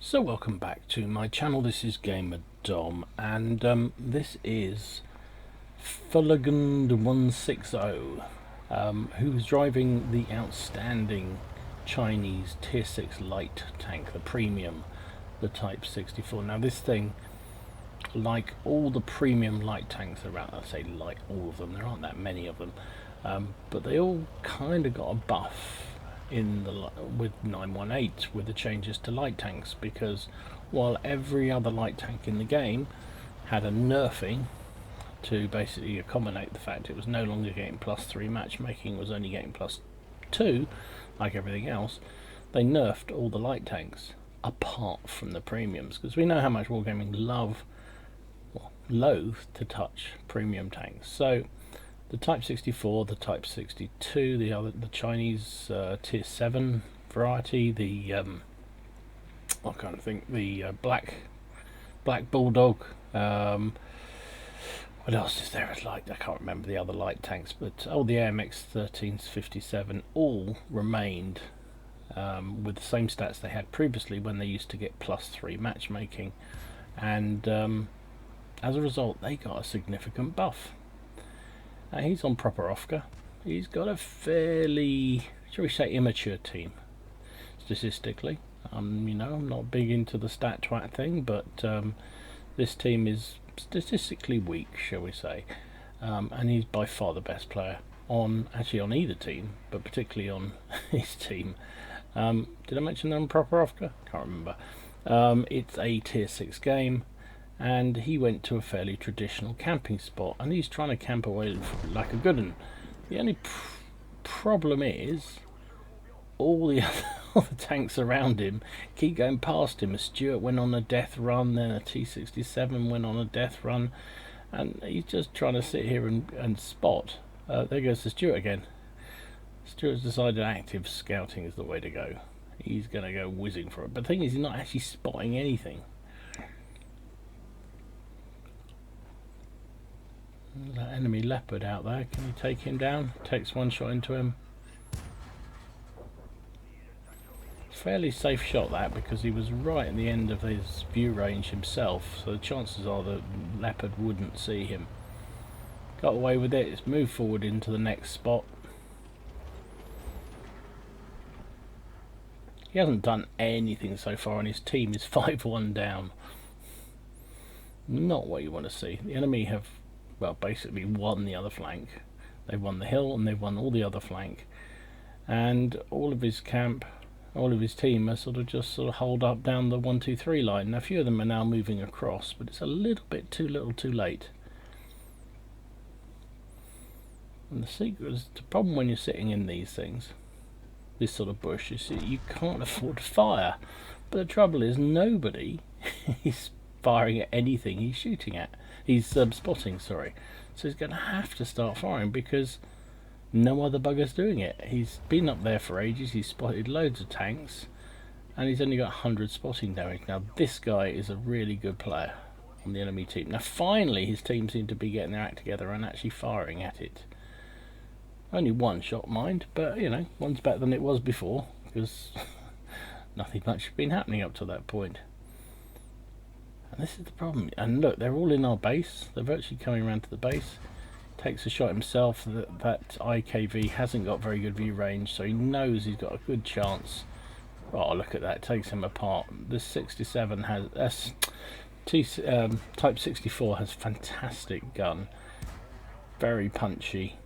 So welcome back to my channel. This is Gamer Dom, and this is Fulagund160, who's driving the outstanding Chinese Tier 6 light tank, the premium, the Type 64. Now this thing, like all the premium light tanks around, I say like all of them, there aren't that many of them, but they all kind of got a buff in the with 918 with the changes to light tanks, because while every other light tank in the game had a nerfing to basically accommodate the fact it was no longer getting +3 matchmaking, was only getting +2 like everything else, they nerfed all the light tanks apart from the premiums, because we know how much Wargaming loathe to touch premium tanks. So the Type 64, the Type 62, the Chinese Tier 7 variety, the I can't think, the Black Bulldog. What else is there? I can't remember the other light tanks, but the AMX 1357 all remained with the same stats they had previously when they used to get +3 matchmaking, and as a result they got a significant buff. He's on proper Ofka. He's got a fairly, shall we say, immature team statistically. I'm not big into the stat twat thing, but this team is statistically weak, shall we say, and he's by far the best player on either team, but particularly on his team. Did I mention they're on proper Ofka? Can't remember. It's a Tier 6 game, and he went to a fairly traditional camping spot, and he's trying to camp away like a good one. The only problem is all the other tanks around him keep going past him. A Stuart went on a death run, then a T-67 went on a death run, and he's just trying to sit here and spot. There goes the Stuart again. Stuart's decided active scouting is the way to go. He's going to go whizzing for it. But the thing is, he's not actually spotting anything. That enemy leopard out there, can you take him down? Takes one shot into him. Fairly safe shot that, because he was right at the end of his view range himself, so the chances are the leopard wouldn't see him. Got away with it. It's moved forward into the next spot. He hasn't done anything so far, and his team is 5-1 down. Not what you want to see. The enemy have, well, basically won the other flank. They've won the hill and they've won all the other flank, and all of his camp, all of his team are sort of holed up down the 1-2-3 line. Now a few of them are now moving across, but it's a little bit too little too late. And the secret is, the problem when you're sitting in these things, this sort of bush, is you can't afford to fire. But the trouble is, nobody is firing at anything he's shooting at. He's spotting, sorry. So he's going to have to start firing, because no other bugger's doing it. He's been up there for ages, he's spotted loads of tanks, and he's only got 100 spotting damage. Now this guy is a really good player on the enemy team. Now finally his team seem to be getting their act together and actually firing at it. Only one shot, mind, but you know, one's better than it was before, because nothing much has been happening up to that point. And this is the problem. And look, they're all in our base. They're virtually coming around to the base. Takes a shot himself. That IKV hasn't got very good view range, so he knows he's got a good chance. Oh, look at that. Takes him apart. This 67 has... Type 64 has fantastic gun. Very punchy.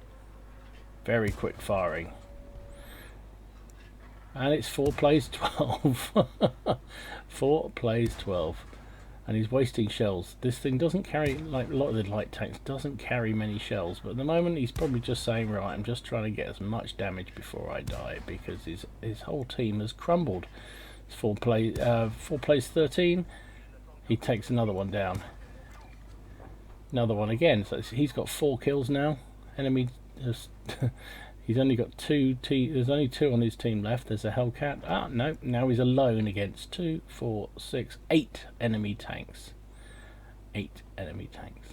Very quick firing. And it's 4 plays 12. 4 plays 12. And he's wasting shells. This thing doesn't carry, like a lot of the light tanks, doesn't carry many shells, but at the moment he's probably just saying, right, I'm just trying to get as much damage before I die, because his whole team has crumbled. It's 4 plays 13. He takes another one down. Another one again. So he's got 4 kills now. Enemy has he's only got 2 there's only 2 on his team left. There's a Hellcat. Ah, no, now he's alone against 2, 4, 6, 8 enemy tanks. 8 enemy tanks.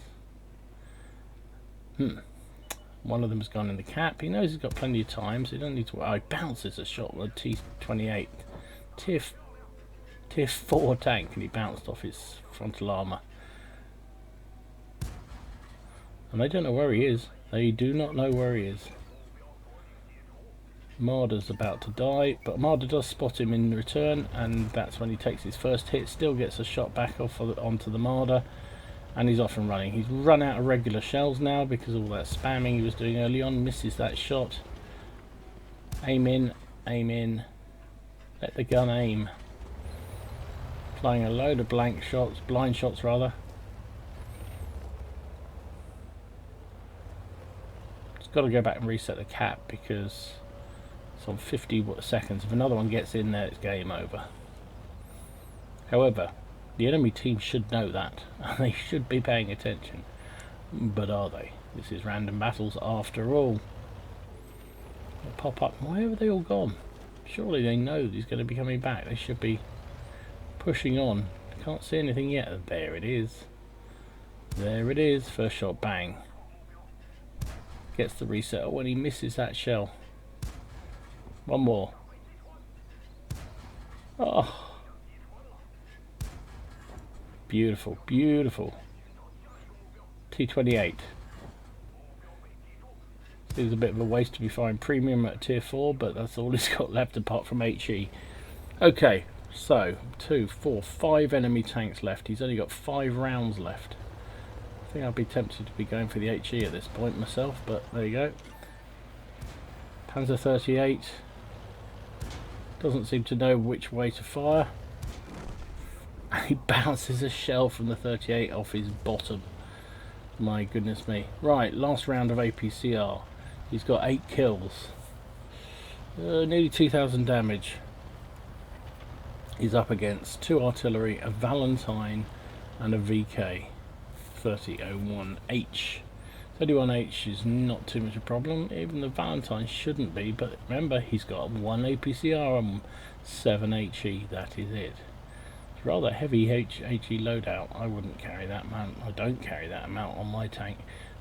One of them's gone in the cap. He knows he's got plenty of time, so he doesn't need to. Oh, he bounces a shot with a T28. Tier 4 tank, and he bounced off his frontal armour. And they don't know where he is. They do not know where he is. Marder's about to die, but Marder does spot him in return, and that's when he takes his first hit. Still gets a shot back off onto the Marder, and he's off and running. He's run out of regular shells now because of all that spamming he was doing early on. Misses that shot. Aim in, aim in. Let the gun aim. Flying a load of blank shots, blind shots rather. Just got to go back and reset the cap because it's on 50 seconds. If another one gets in there, it's game over. However, the enemy team should know that, and they should be paying attention. But are they? This is random battles after all. They pop up. Why have they all gone? Surely they know he's going to be coming back. They should be pushing on. Can't see anything yet. There it is. There it is. First shot, bang. Gets the reset when he misses that shell. One more. Oh. Beautiful, beautiful. T28. Seems a bit of a waste to be flying premium at tier 4, but that's all he's got left apart from HE. Okay, so 2, 4, 5 enemy tanks left. He's only got 5 rounds left. I think I'd be tempted to be going for the HE at this point myself, but there you go. Panzer 38 doesn't seem to know which way to fire. And he bounces a shell from the 38 off his bottom. My goodness me. Right, last round of APCR. He's got 8 kills. Nearly 2,000 damage. He's up against 2 artillery, a Valentine and a VK 3001H. 31H is not too much a problem. Even the Valentine shouldn't be, but remember he's got 1 APCR and 7 HE. That is it. It's rather heavy HE loadout. I wouldn't carry that amount. I don't carry that amount on my tank.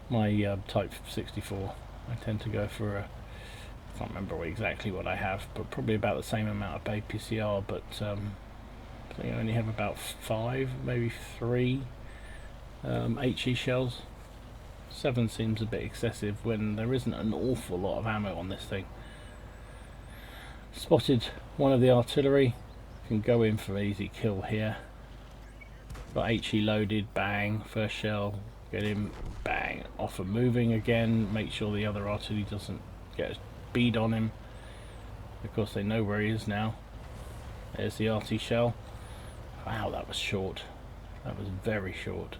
My Type 64. I tend to go for a, I can't remember exactly what I have, but probably about the same amount of APCR, but I think I only have about 5, maybe 3 HE shells. 7 seems a bit excessive when there isn't an awful lot of ammo on this thing. Spotted one of the artillery. Can go in for easy kill here. Got HE loaded, bang, first shell, get him, bang, off and moving again, make sure the other artillery doesn't get a bead on him. Of course they know where he is now. There's the RT shell. Wow, that was short. That was very short.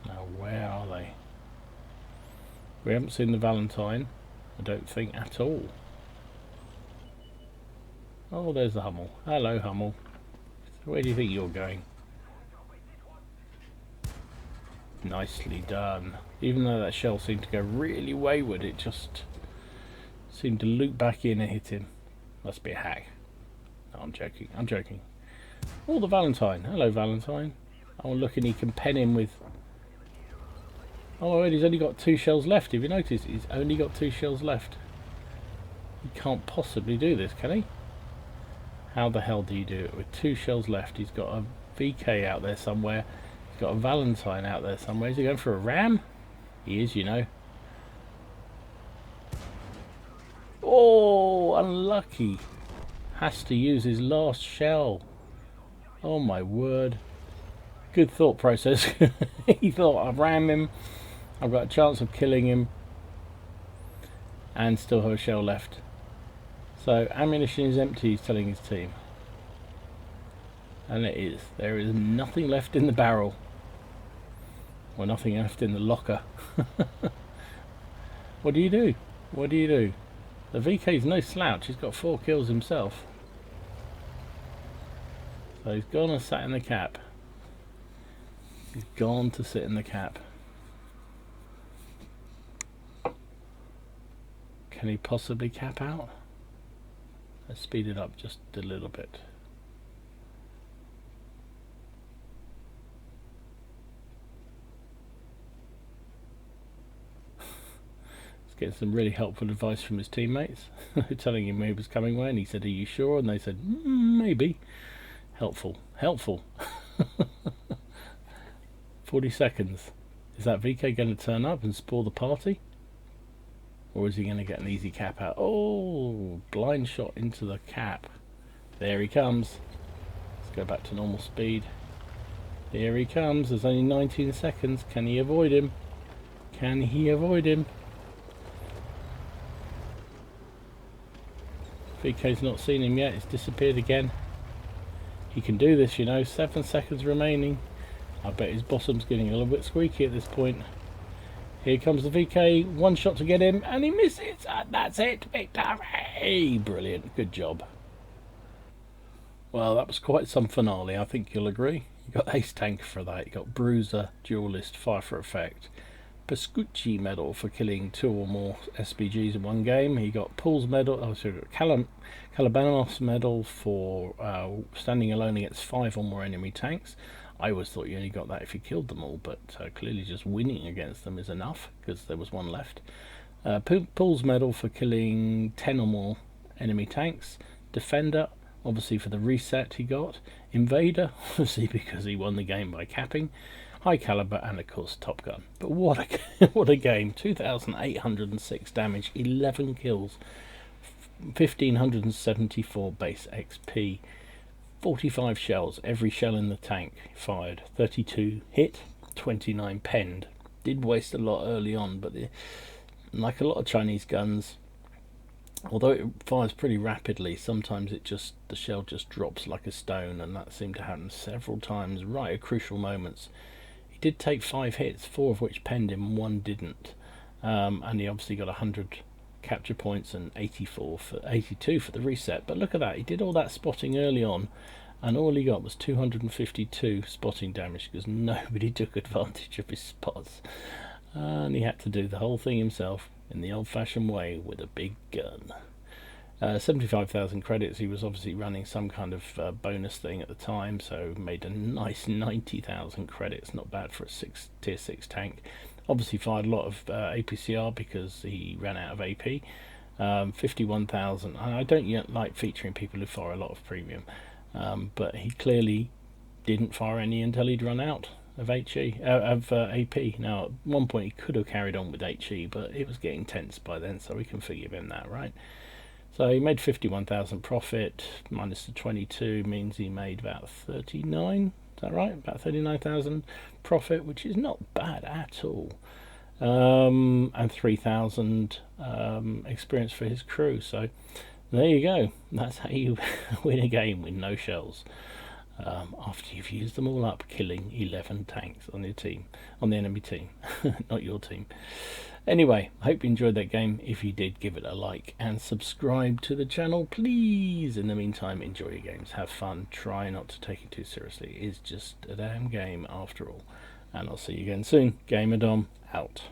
Now where are they? We haven't seen the Valentine, I don't think, at all. Oh, there's the Hummel. Hello, Hummel. Where do you think you're going? Nicely done. Even though that shell seemed to go really wayward, it just seemed to loop back in and hit him. Must be a hack. No, I'm joking. I'm joking. Oh, the Valentine. Hello, Valentine. Oh, look, and he can pen him with... Oh, he's only got 2 shells left. Have you noticed? He's only got 2 shells left. He can't possibly do this, can he? How the hell do you do it with 2 shells left? He's got a VK out there somewhere. He's got a Valentine out there somewhere. Is he going for a ram? He is, you know. Oh, unlucky. Has to use his last shell. Oh my word. Good thought process. He thought, I'll ram him. I've got a chance of killing him. And still have a shell left. So ammunition is empty, he's telling his team. And it is. There is nothing left in the barrel. Or nothing left in the locker. What do you do? What do you do? The VK's no slouch, he's got 4 kills himself. So he's gone and sat in the cap. He's gone to sit in the cap. Can he possibly cap out? Let's speed it up just a little bit. He's getting some really helpful advice from his teammates, telling him he was coming away, and he said, "Are you sure?" And they said, "Maybe." Helpful. 40 seconds. Is that VK going to turn up and spoil the party? Or is he going to get an easy cap out? Oh, blind shot into the cap. There he comes. Let's go back to normal speed. Here he comes. There's only 19 seconds. Can he avoid him? Can he avoid him? VK's not seen him yet. He's disappeared again. He can do this, you know. 7 seconds remaining. I bet his bottom's getting a little bit squeaky at this point. Here comes the VK. One shot to get him, and he misses. And that's it. Victory! Brilliant. Good job. Well, that was quite some finale, I think you'll agree. You got Ace Tank for that. You got Bruiser, Duelist, Fire for Effect. Pescucci medal for killing 2 or more SPGs in one game. He got Paul's medal, Calabanos medal for standing alone against 5 or more enemy tanks. I always thought you only got that if you killed them all, but clearly just winning against them is enough, because there was one left. Paul's medal for killing 10 or more enemy tanks. Defender, obviously for the reset he got. Invader, obviously because he won the game by capping. High caliber, and of course Top Gun. But what a game. 2,806 damage, 11 kills, 1,574 base XP, 45 shells, every shell in the tank fired, 32 hit, 29 penned. Did waste a lot early on, but like a lot of Chinese guns, although it fires pretty rapidly, sometimes the shell just drops like a stone, and that seemed to happen several times right at crucial moments. He did take 5 hits, 4 of which penned him, 1 didn't, and he obviously got 100 capture points and 82 for the reset. But look at that, he did all that spotting early on, and all he got was 252 spotting damage because nobody took advantage of his spots, and he had to do the whole thing himself in the old-fashioned way with a big gun. 75,000 credits. He was obviously running some kind of bonus thing at the time, so made a nice 90,000 credits. Not bad for a tier 6 tank. Obviously fired a lot of APCR because he ran out of AP. 51,000. I don't yet like featuring people who fire a lot of premium, but he clearly didn't fire any until he'd run out of AP. Now at one point he could have carried on with HE, but it was getting tense by then, so we can forgive him that, right? So he made 51,000 profit, minus the 22 means he made about 39, is that right? About 39,000 profit, which is not bad at all. And 3,000 experience for his crew. So there you go. That's how you win a game with no shells. After you've used them all up, killing 11 tanks on your team, on the enemy team, not your team. Anyway, I hope you enjoyed that game. If you did, give it a like and subscribe to the channel, please. In the meantime, enjoy your games, have fun, try not to take it too seriously. It's just a damn game after all. And I'll see you again soon. Gamer Dom, out.